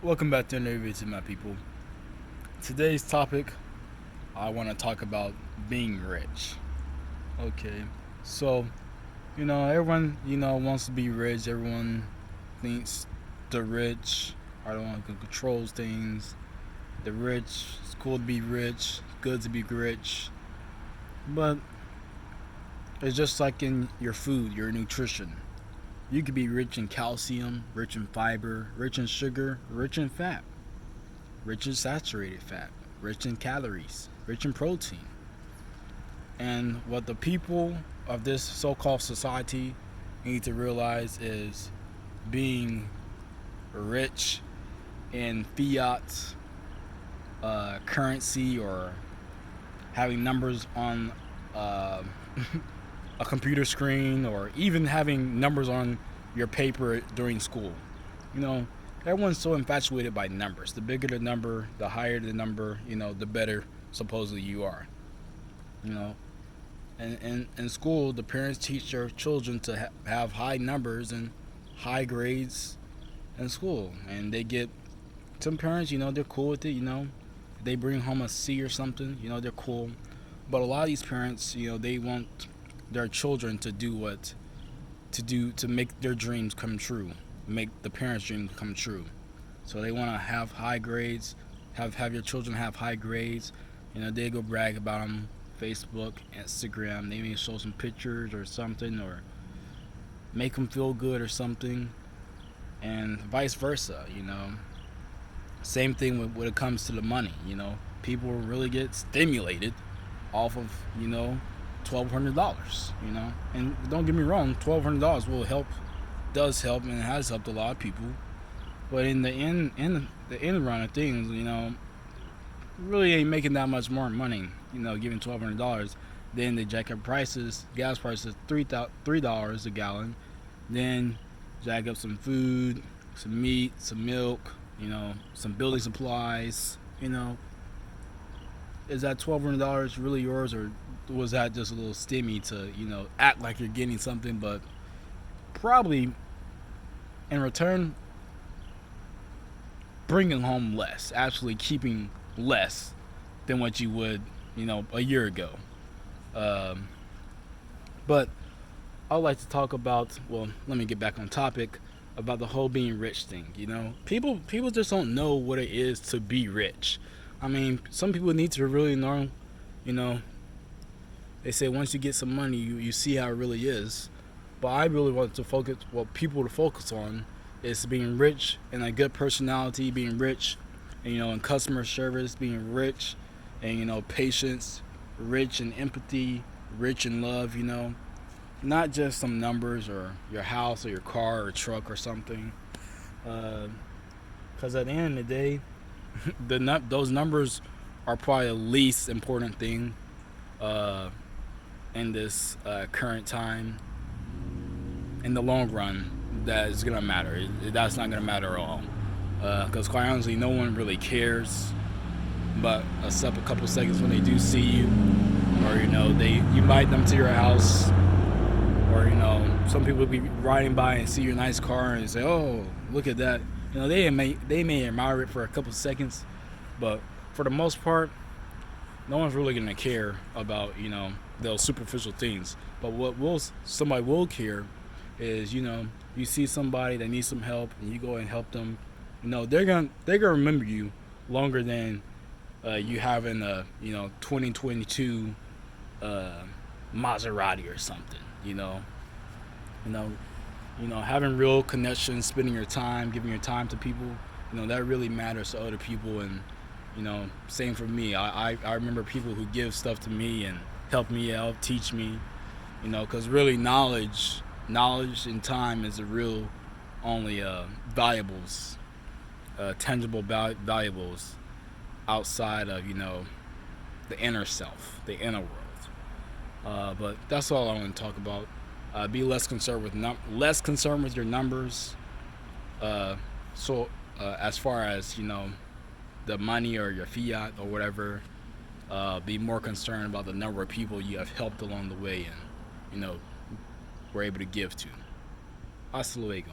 Welcome back to another video, my people. Today's topic, I want to talk about being rich. Okay, so everyone wants to be rich. Everyone thinks the rich are the one who controls things. The rich, it's cool to be rich, good to be rich, but it's just like in your food, your nutrition. You could be rich in calcium, rich in fiber, rich in sugar, rich in fat, rich in saturated fat, rich in calories, rich in protein. And what the people of this so called society need to realize is being rich in fiat currency, or having numbers on uh, a computer screen, or even having numbers on your paper during school. You know, everyone's so infatuated by numbers. The bigger the number, the higher the number, the better supposedly you are. You know, and in school, the parents teach their children to have high numbers and high grades in school, and they get some parents. They're cool with it. They bring home a C or something. They're cool, but a lot of these parents, they want their children to do what to do to make their dreams come true, make the parents' dreams come true. So they want to have high grades, have your children have high grades. They go brag about them, Facebook, Instagram. They may show some pictures or something, or make them feel good or something, and vice versa. Same thing when it comes to the money. People really get stimulated off of $1,200. And don't get me wrong, $1,200 will help, does help, and has helped a lot of people. But in the end run of things, really ain't making that much more money. Giving $1,200, then they jack up prices, gas prices $3 a gallon, then jack up some food, some meat, some milk, some building supplies. Is that $1,200 really yours, or was that just a little stimmy to act like you're getting something, but probably in return bringing home less, actually keeping less than what you would a year ago. Um, but I'd like to talk about, well, let me get back on topic about the whole being rich thing. People just don't know what it is to be rich. I mean, some people need to really know. You know, they say once you get some money, you see how it really is. But I really want to focus, what people to focus on is being rich and a good personality, being rich, and, in customer service, being rich, and patience, rich in empathy, rich in love. Not just some numbers or your house or your car or truck or something. Because at the end of the day, those numbers are probably the least important thing uh, in this current time. In the long run, that is gonna matter. That's not gonna matter at all. Because quite honestly, no one really cares. But except a couple seconds when they do see you, or they you invite them to your house, or some people will be riding by and see your nice car and say, "Oh, look at that." They may admire it for a couple seconds, but for the most part, no one's really gonna care about those superficial things. But what will somebody will care is you see somebody that needs some help and you go and help them. They're gonna remember you longer than you having a 2022 Maserati or something. You know having real connections, spending your time, giving your time to people. That really matters to other people. And same for me. I remember people who give stuff to me and help me out, teach me. Because really knowledge and time is the real only valuables, tangible valuables outside of the inner self, the inner world. But that's all I want to talk about. Be less concerned with your numbers. As far as the money or your fiat or whatever, be more concerned about the number of people you have helped along the way and were able to give to. Hasta luego.